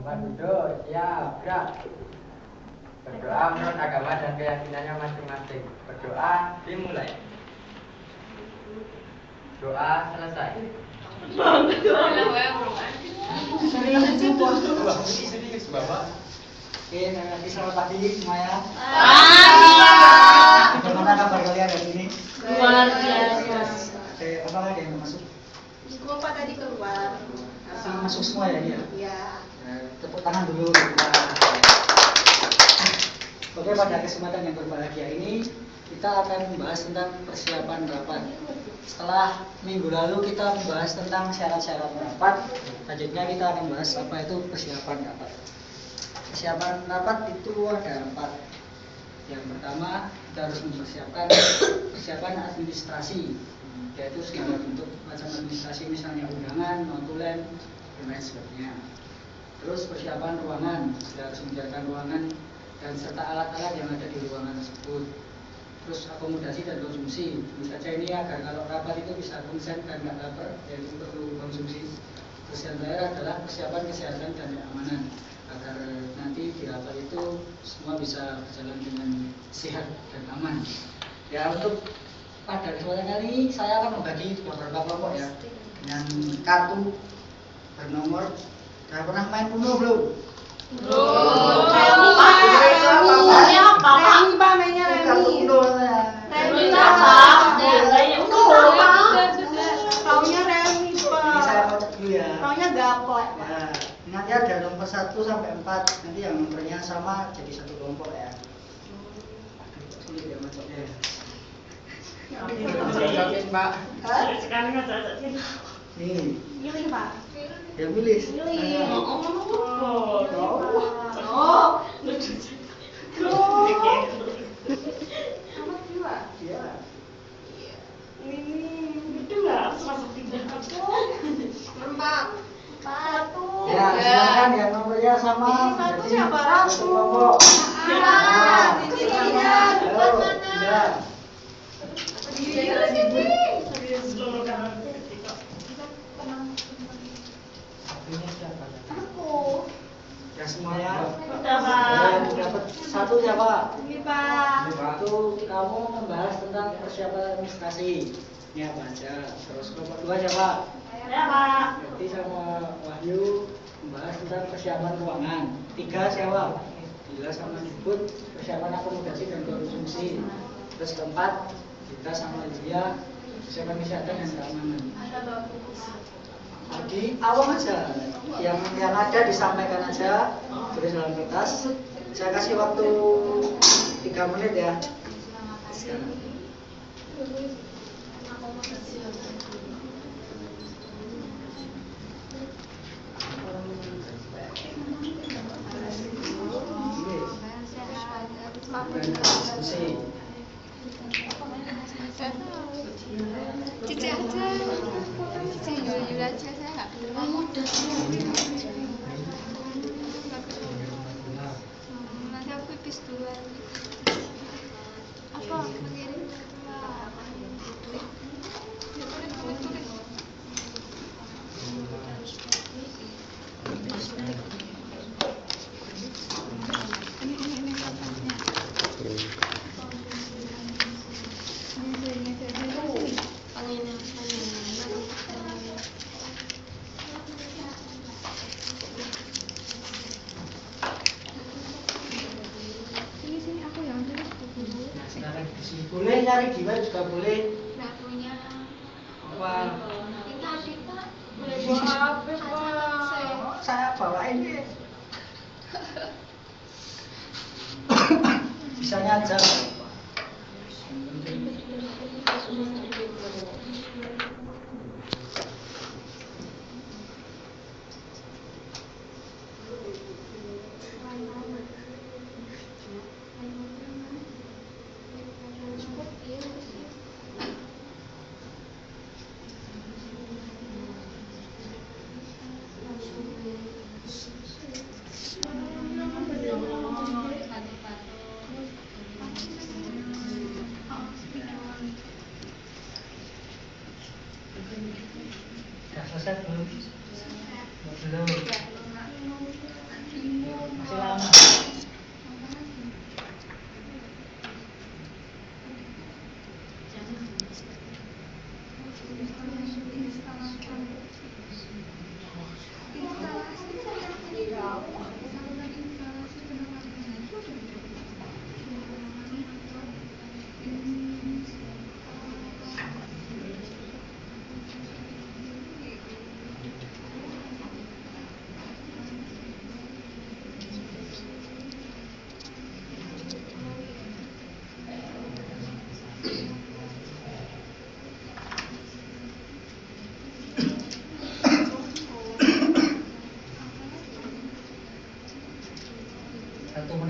Tempat duduk, siap, gerak. Berdoa menurut agama dan keyakinannya masing-masing. Berdoa dimulai. Doa selesai. Serius Bapak. Oke, nanti selamat pagi semuanya. Pagi. Bagaimana kabar kalian hari ini? Luar biasa. Oke, apa lagi yang masuk? Bapak tadi keluar. Masuk semua ya dia? Iya. Tepuk tangan dulu. Oke, pada kesempatan yang berbahagia ini kita akan membahas tentang persiapan rapat. Setelah minggu lalu kita membahas tentang syarat-syarat rapat, selanjutnya kita akan bahas apa itu persiapan rapat. Persiapan rapat itu ada 4. Yang pertama, kita harus mempersiapkan persiapan administrasi, yaitu segala bentuk macam administrasi, misalnya undangan, notulen, dan lain sebagainya. Terus persiapan ruangan, kita harus menyediakan ruangan dan serta alat-alat yang ada di ruangan tersebut. Terus akomodasi dan konsumsi, tentu saja ini agar kalau rapat itu bisa konsen dan nggak lapar, yaitu perlu konsumsi. Terus yang terakhir adalah persiapan kesehatan dan keamanan, agar nanti di rapat itu semua bisa berjalan dengan sehat dan aman. Ya, untuk pada kesempatan kali ini saya akan membagi beberapa kelompok ya, dengan kartu bernomor. Nah, pernah main Uno belum? Belum. Remi apa? Remi Pak, mainnya Kartu Remi. Uno ya. Remi apa? Uno Pak. Taunya Remi Ini saya Pak. kocok dulu ya. Taunya gaplek. Nah, nanti ada nomor 1 sampai 4. Nanti yang nomornya sama jadi satu kelompok ya. Sulit ya macamnya. Cocokin Pak. Sekali nggak cocok. Nih, Milih Pak. yang pilih. Milih. Oh, Oh. Amat juga. Iya. Ini itu nggak harus masuk tiga. Empat. Satu. Ya, silakan yang nomornya sama. Ini satu jadi siapa? satu kelompok. Ah, di sini ya. Halo, tidak. Serius seluruh kanan. Ini siapa? Aku. Ya semuanya. Udah, Pak. Yang dapat satu siapa? Ini Pak. Satu, kamu membahas tentang persiapan administrasi. Ini apa aja? Terus kelompok 2 siapa? Ya, Pak. Berarti sama Wahyu membahas tentang persiapan ruangan. 3 siapa? Bila sama Dibut persiapan akomodasi dan konsumsi. Terus keempat, kita sama Lydia persiapan kesehatan dan keamanan. Jadi awam aja, yang ada disampaikan aja, tulis dalam kertas. Saya kasih waktu 3 menit ya. Sekarang. Diskusi. Cici aja, Cici Yul aja, saya nggak ketemu. Nanti aku pipis duluan. Apa? Mengirim ini kapannya? Sini aku yang tulis dulu. Silakan diskusi. Boleh nyari di web juga boleh. Nggak punya. Apa? Kita Pak. Boleh bawa HP Pak. Saya bawain deh. Bisanya aja.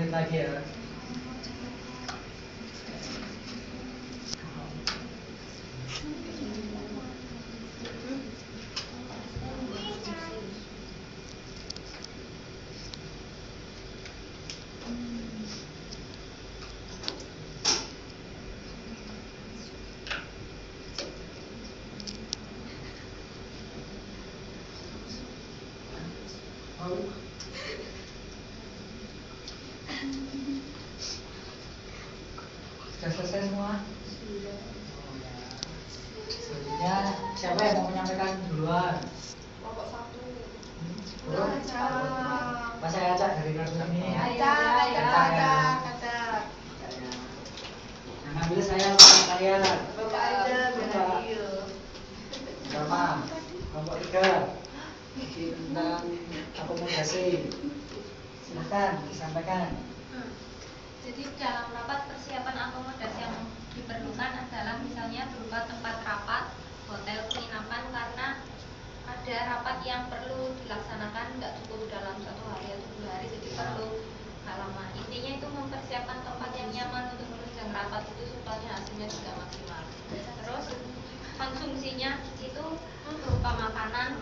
dengerin lagi ya. Sudah selesai semua? Sudah. Selanjutnya siapa yang mau menyampaikan duluan? Kelompok 1. Belum? Mas saya acak dari kartu ini. Acak. Yang ambil saya sama kalian. Bapak aja Bapak. berhasil. Pertama, kelompok 3 tentang akomodasi. Silahkan disampaikan. Jadi dalam rapat persiapan akomodasi yang diperlukan adalah misalnya berupa tempat rapat, hotel, penginapan, karena ada rapat yang perlu dilaksanakan nggak cukup dalam 1 hari atau 2 hari, jadi perlu nggak lama. Intinya itu mempersiapkan tempat yang nyaman untuk menunjang rapat itu supaya hasilnya juga maksimal. Terus konsumsinya itu berupa makanan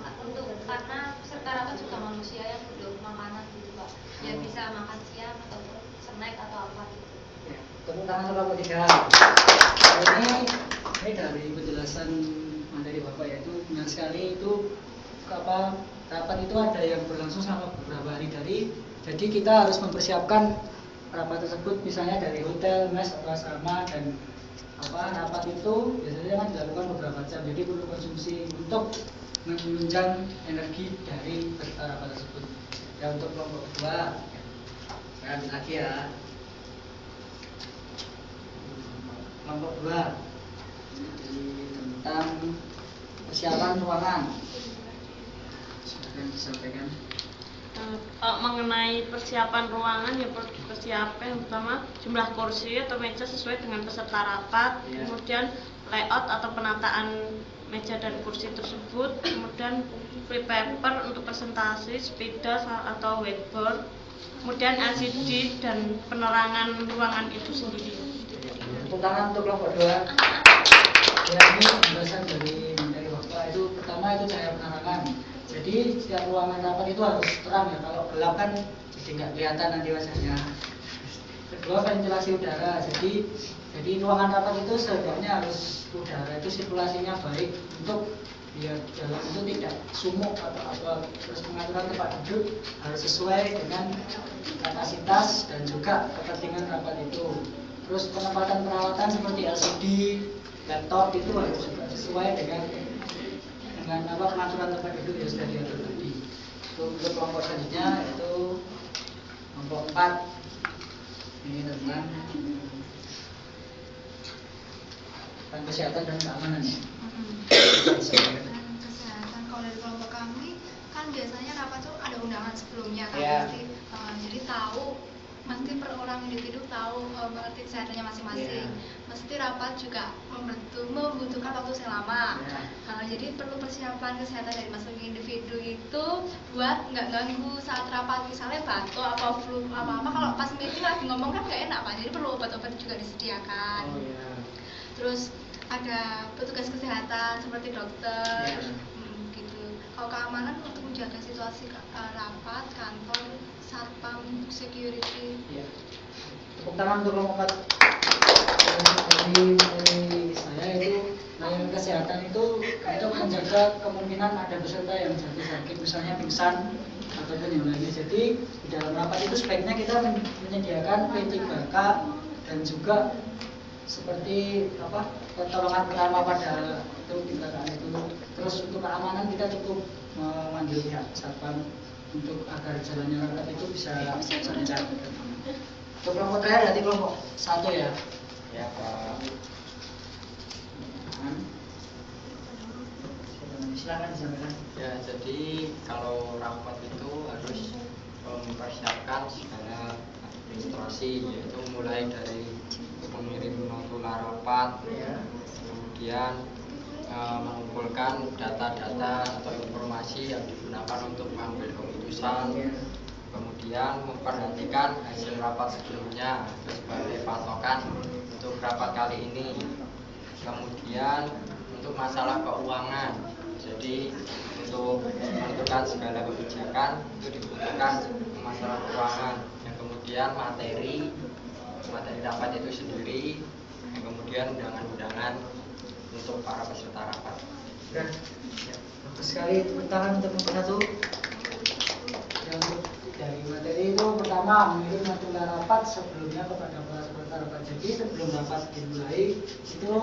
karena peserta rapat juga manusia yang butuh makanan gitu Pak. Ya bisa makan siang ataupun snack atau apa gitu. Ya, tepuk tangan kelompok 3. Ini dari penjelasan materi Bapak yaitu benar sekali itu rapat itu ada yang berlangsung selama beberapa hari jadi kita harus mempersiapkan rapat tersebut misalnya dari hotel, mes atau asrama, dan rapat itu biasanya kan dilakukan beberapa jam, jadi perlu konsumsi untuk menunjang energi dari peserta rapat tersebut. Dan untuk kelompok 2 saya ambil lagi ya. Kelompok 2 tentang persiapan ruangan. Silakan disampaikan. Mengenai persiapan ruangan, ya persiapan yang pertama jumlah kursi atau meja sesuai dengan peserta rapat, kemudian layout atau penataan meja dan kursi tersebut, kemudian free paper untuk presentasi, spidol atau whiteboard, kemudian LCD dan penerangan ruangan itu sendiri. Tepuk tangan untuk kelompok 2. Ya, ini penjelasan dari Bapak itu pertama itu cahaya penerangan. Jadi setiap ruangan rapat itu harus terang ya, kalau gelap kan jadi nggak kelihatan nanti wajahnya. Kedua, ventilasi udara. Jadi ruangan rapat itu sebenarnya harus udara itu sirkulasinya baik untuk biar dalam itu tidak sumuk atau apa. Terus pengaturan tempat duduk harus sesuai dengan kapasitas dan juga kepentingan rapat itu. Terus penempatan peralatan seperti LCD, laptop itu harus juga sesuai dengan pengaturan tempat duduk yang sudah diatur tadi. Untuk kelompok selanjutnya itu kelompok 4 ini tentang kesehatan dan keamanan ya. Kesehatan kalau dari kelompok kami kan biasanya rapat tuh ada undangan sebelumnya kan jadi tahu mesti per orang individu tahu mengerti kesehatannya masing-masing. Mesti rapat juga membutuhkan waktu yang lama. Jadi perlu persiapan kesehatan dari masing-masing individu itu buat nggak ganggu saat rapat, misalnya batuk atau flu apa-apa. Kalau pas meeting lagi ngomong kan nggak enak Pak. Jadi perlu obat-obat juga disediakan. Terus ada petugas kesehatan seperti dokter, gitu. Kalau keamanan untuk menjaga situasi rapat, kantor, satpam, security. Tepuk tangan untuk kelompok 4. Dari saya itu layanan kesehatan itu untuk menjaga kemungkinan ada peserta yang jatuh sakit, misalnya pingsan ataupun yang lainnya. Jadi di dalam rapat itu sebaiknya kita menyediakan P3K dan juga seperti pertolongan pertama pada tindakan itu. Terus untuk keamanan kita cukup memanggil pihak satpam untuk agar jalannya rapat itu bisa lancar. Untuk kelompok terakhir berarti kelompok 1 ya. Ya Pak. Silakan disampaikan. Ya, jadi kalau rapat itu harus mempersiapkan segala administrasi, yaitu mulai dari mengirim notula rapat, kemudian mengumpulkan data-data atau informasi yang digunakan untuk mengambil keputusan, kemudian kemudian memperhatikan hasil rapat sebelumnya sebagai patokan untuk rapat kali ini. Kemudian untuk masalah keuangan, jadi untuk menentukan segala kebijakan itu dibutuhkan masalah keuangan. Yang kemudian materi rapat itu sendiri, yang kemudian undangan-undangan untuk para peserta rapat. Dan bagus sekali, tepuk tangan untuk nomor 1. Yang dari materi itu pertama mengirim notulen rapat sebelumnya kepada para peserta rapat. Jadi sebelum rapat dimulai itu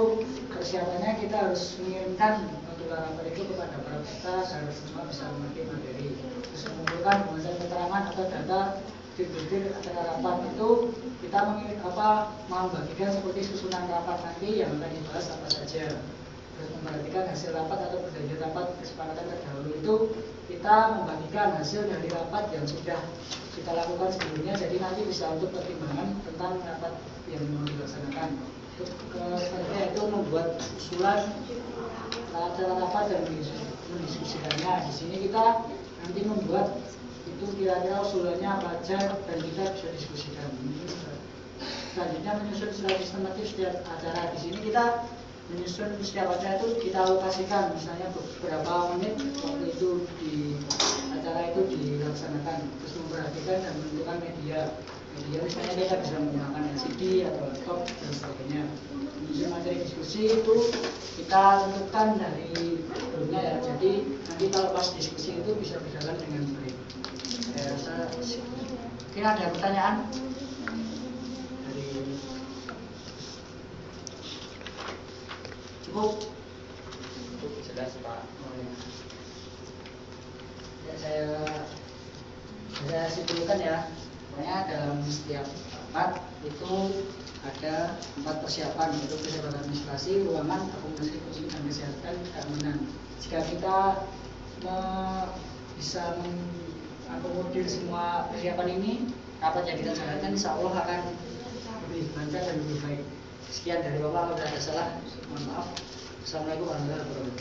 persiapannya kita harus mengirimkan notulen rapat itu kepada para peserta agar semua bisa mengerti materi. Terus mengumpulkan berdasarkan keterangan atau data di acara rapat itu kita membagikan seperti susunan rapat nanti yang akan dibahas apa saja. Terus memperhatikan hasil rapat atau perjanjian rapat kesepakatan terdahulu itu kita membagikan hasil dari rapat yang sudah kita lakukan sebelumnya, jadi nanti bisa untuk pertimbangan tentang rapat yang mau dilaksanakan. Selanjutnya itu membuat usulan acara rapat dan mendiskusikannya. Di sini kita nanti membuat itu kira-kira usulannya apa aja dan kita bisa diskusikan. Selanjutnya menyusun secara sistematis setiap acara. Di sini kita menyusun setiap acara itu kita alokasikan, misalnya beberapa menit waktu itu di acara itu dilaksanakan. Terus memperhatikan dan menentukan media misalnya kita bisa menggunakan LCD atau laptop dan sebagainya. Menyusun materi diskusi itu kita tentukan dari sebelumnya ya, jadi nanti kalau pas diskusi itu bisa berjalan dengan baik. Saya rasa mungkin ada pertanyaan dari cukup Jelas Pak. Ya, saya simpulkan ya. Pokoknya dalam setiap rapat itu ada 4 persiapan, yaitu persiapan administrasi, ruangan, akomodasi kursi dan kesehatan, keamanan. Jika kita bisa mengakomodir semua persiapan ini, rapat yang kita jalankan insya Allah akan lebih lancar dan lebih baik. Sekian dari Bapak, kalau ada salah mohon maaf. Assalamualaikum warahmatullahi wabarakatuh.